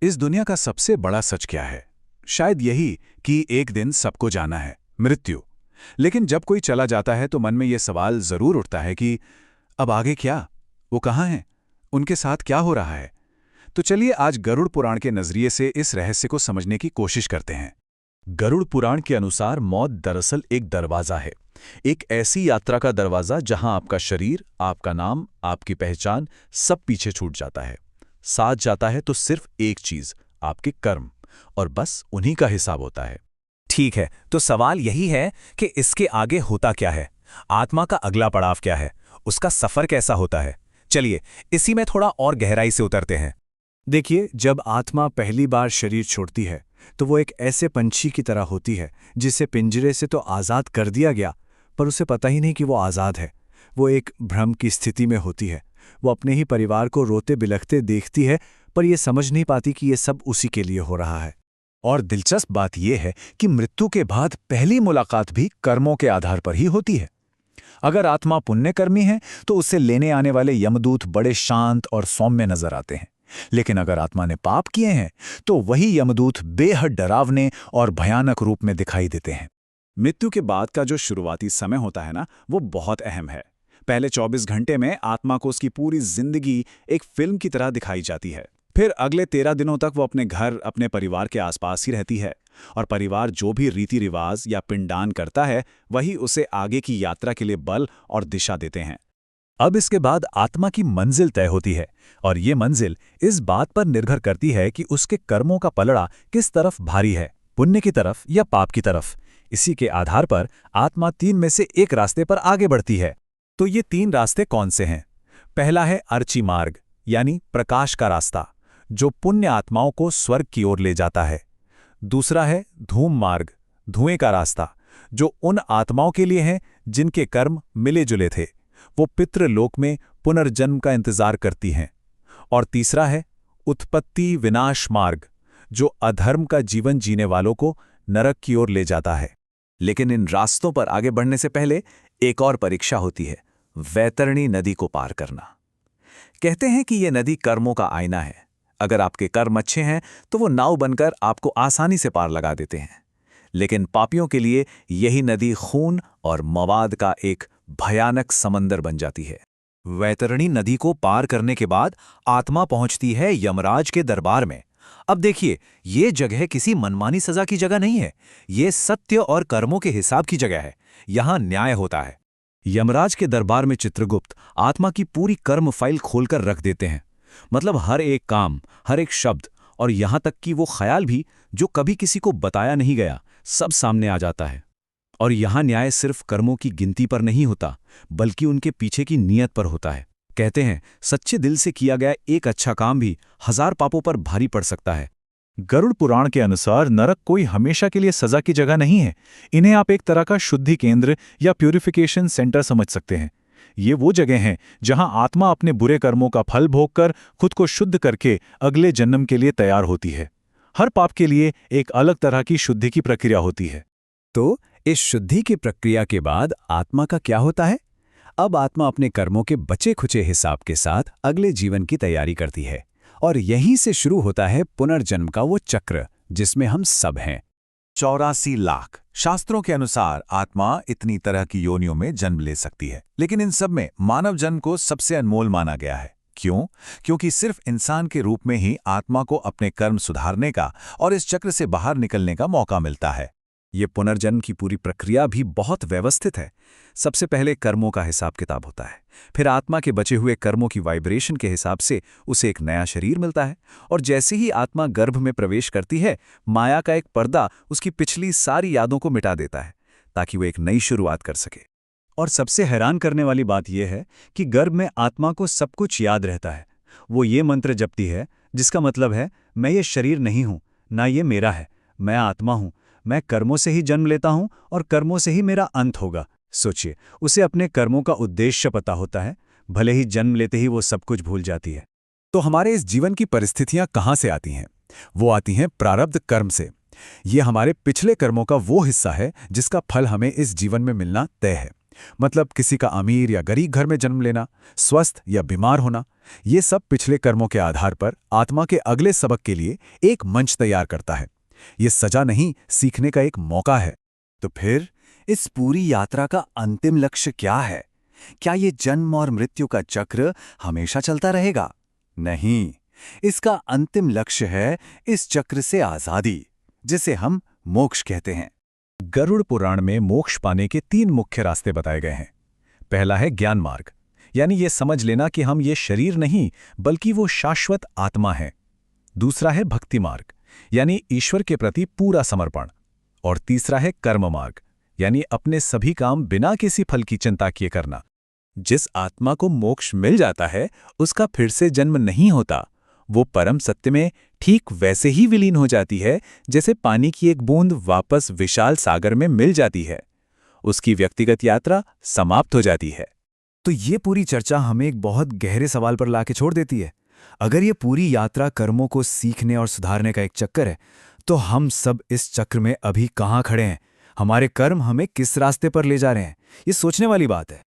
इस दुनिया का सबसे बड़ा सच क्या है? शायद यही कि एक दिन सबको जाना है, मृत्यु। लेकिन जब कोई चला जाता है तो मन में यह सवाल जरूर उठता है कि अब आगे क्या? वो कहाँ हैं? उनके साथ क्या हो रहा है? तो चलिए आज गरुड़ पुराण के नजरिए से इस रहस्य को समझने की कोशिश करते हैं। गरुड़ पुराण के अनुसार मौत दरअसल एक दरवाजा है। एक ऐसी यात्रा का दरवाजा जहां आपका शरीर, आपका नाम, आपकी पहचान सब पीछे छूट जाता है। साथ जाता है तो सिर्फ एक चीज, आपके कर्म, और बस उन्हीं का हिसाब होता है। ठीक है, तो सवाल यही है कि इसके आगे होता क्या है? आत्मा का अगला पड़ाव क्या है? उसका सफर कैसा होता है? चलिए इसी में थोड़ा और गहराई से उतरते हैं। देखिए, जब आत्मा पहली बार शरीर छोड़ती है तो वो एक ऐसे पंछी की तरह होती है जिसे पिंजरे से तो आज़ाद कर दिया गया, पर उसे पता ही नहीं कि वो आज़ाद है। वो एक भ्रम की स्थिति में होती है। वो अपने ही परिवार को रोते बिलखते देखती है, पर यह समझ नहीं पाती कि ये सब उसी के लिए हो रहा है। और दिलचस्प बात यह है कि मृत्यु के बाद पहली मुलाकात भी कर्मों के आधार पर ही होती है। अगर आत्मा पुण्यकर्मी है तो उससे लेने आने वाले यमदूत बड़े शांत और सौम्य नजर आते हैं। लेकिन अगर आत्मा ने पाप किए हैं तो वही यमदूत बेहद डरावने और भयानक रूप में दिखाई देते हैं। मृत्यु के बाद का जो शुरुआती समय होता है ना, वो बहुत अहम है। पहले 24 घंटे में आत्मा को उसकी पूरी जिंदगी एक फिल्म की तरह दिखाई जाती है। फिर अगले 13 दिनों तक वो अपने घर, अपने परिवार के आसपास ही रहती है, और परिवार जो भी रीति रिवाज या पिंडदान करता है वही उसे आगे की यात्रा के लिए बल और दिशा देते हैं। अब इसके बाद आत्मा की मंजिल तय होती है, और ये मंजिल इस बात पर निर्भर करती है कि उसके कर्मों का पलड़ा किस तरफ भारी है, पुण्य की तरफ या पाप की तरफ। इसी के आधार पर आत्मा 3 में से एक रास्ते पर आगे बढ़ती है। तो ये 3 रास्ते कौन से हैं? पहला है अर्ची मार्ग, यानी प्रकाश का रास्ता, जो पुण्य आत्माओं को स्वर्ग की ओर ले जाता है। दूसरा है धूम मार्ग, धुएं का रास्ता, जो उन आत्माओं के लिए है जिनके कर्म मिले जुले थे, वो पितृलोक में पुनर्जन्म का इंतजार करती हैं। और तीसरा है उत्पत्ति विनाश मार्ग, जो अधर्म का जीवन जीने वालों को नरक की ओर ले जाता है। लेकिन इन रास्तों पर आगे बढ़ने से पहले एक और परीक्षा होती है, वैतरणी नदी को पार करना। कहते हैं कि यह नदी कर्मों का आईना है। अगर आपके कर्म अच्छे हैं तो वो नाव बनकर आपको आसानी से पार लगा देते हैं, लेकिन पापियों के लिए यही नदी खून और मवाद का एक भयानक समंदर बन जाती है। वैतरणी नदी को पार करने के बाद आत्मा पहुंचती है यमराज के दरबार में। अब देखिए, ये जगह किसी मनमानी सजा की जगह नहीं है, ये सत्य और कर्मों के हिसाब की जगह है। यहां न्याय होता है। यमराज के दरबार में चित्रगुप्त आत्मा की पूरी कर्म फाइल खोलकर रख देते हैं। मतलब हर एक काम, हर एक शब्द, और यहां तक कि वो ख्याल भी जो कभी किसी को बताया नहीं गया, सब सामने आ जाता है। और यहां न्याय सिर्फ कर्मों की गिनती पर नहीं होता, बल्कि उनके पीछे की नीयत पर होता है। कहते हैं, सच्चे दिल से किया गया एक अच्छा काम भी 1000 पापों पर भारी पड़ सकता है। गरुड़ पुराण के अनुसार नरक कोई हमेशा के लिए सजा की जगह नहीं है। इन्हें आप एक तरह का शुद्धि केंद्र या प्यूरिफिकेशन सेंटर समझ सकते हैं। ये वो जगह हैं जहां आत्मा अपने बुरे कर्मों का फल भोगकर खुद को शुद्ध करके अगले जन्म के लिए तैयार होती है। हर पाप के लिए एक अलग तरह की शुद्धि की प्रक्रिया होती है। तो इस शुद्धि की प्रक्रिया के बाद आत्मा का क्या होता है? अब आत्मा अपने कर्मों के बचे खुचे हिसाब के साथ अगले जीवन की तैयारी करती है, और यहीं से शुरू होता है पुनर्जन्म का वो चक्र जिसमें हम सब हैं। 84 लाख शास्त्रों के अनुसार आत्मा इतनी तरह की योनियों में जन्म ले सकती है, लेकिन इन सब में मानव जन्म को सबसे अनमोल माना गया है। क्यों? क्योंकि सिर्फ इंसान के रूप में ही आत्मा को अपने कर्म सुधारने का और इस चक्र से बाहर निकलने का मौका मिलता है। ये पुनर्जन्म की पूरी प्रक्रिया भी बहुत व्यवस्थित है। सबसे पहले कर्मों का हिसाब किताब होता है, फिर आत्मा के बचे हुए कर्मों की वाइब्रेशन के हिसाब से उसे एक नया शरीर मिलता है, और जैसे ही आत्मा गर्भ में प्रवेश करती है, माया का एक पर्दा उसकी पिछली सारी यादों को मिटा देता है, ताकि वो एक नई शुरुआत कर सके। और सबसे हैरान करने वाली बात यह है कि गर्भ में आत्मा को सब कुछ याद रहता है। वो ये मंत्र जपती है जिसका मतलब है, मैं ये शरीर नहीं हूं, ना ये मेरा है, मैं आत्मा हूं, मैं कर्मों से ही जन्म लेता हूं और कर्मों से ही मेरा अंत होगा। सोचिए, उसे अपने कर्मों का उद्देश्य पता होता है, भले ही जन्म लेते ही वो सब कुछ भूल जाती है। तो हमारे इस जीवन की परिस्थितियां कहां से आती हैं? वो आती हैं प्रारब्ध कर्म से। ये हमारे पिछले कर्मों का वो हिस्सा है जिसका फल हमें इस जीवन में मिलना तय है। मतलब किसी का अमीर या गरीब घर में जन्म लेना, स्वस्थ या बीमार होना, ये सब पिछले कर्मों के आधार पर आत्मा के अगले सबक के लिए एक मंच तैयार करता है। ये सजा नहीं, सीखने का एक मौका है। तो फिर इस पूरी यात्रा का अंतिम लक्ष्य क्या है? क्या ये जन्म और मृत्यु का चक्र हमेशा चलता रहेगा? नहीं, इसका अंतिम लक्ष्य है इस चक्र से आजादी, जिसे हम मोक्ष कहते हैं। गरुड़ पुराण में मोक्ष पाने के 3 मुख्य रास्ते बताए गए हैं। पहला है ज्ञान मार्ग, यानी ये समझ लेना कि हम ये शरीर नहीं बल्कि वो शाश्वत आत्मा है। दूसरा है भक्ति मार्ग, यानी ईश्वर के प्रति पूरा समर्पण। और तीसरा है कर्म मार्ग, यानी अपने सभी काम बिना किसी फल की चिंता किए करना। जिस आत्मा को मोक्ष मिल जाता है उसका फिर से जन्म नहीं होता। वो परम सत्य में ठीक वैसे ही विलीन हो जाती है जैसे पानी की एक बूंद वापस विशाल सागर में मिल जाती है। उसकी व्यक्तिगत यात्रा समाप्त हो जाती है। तो ये पूरी चर्चा हमें एक बहुत गहरे सवाल पर लाके छोड़ देती है। अगर ये पूरी यात्रा कर्मों को सीखने और सुधारने का एक चक्कर है, तो हम सब इस चक्र में अभी कहाँ खड़े हैं? हमारे कर्म हमें किस रास्ते पर ले जा रहे हैं? ये सोचने वाली बात है।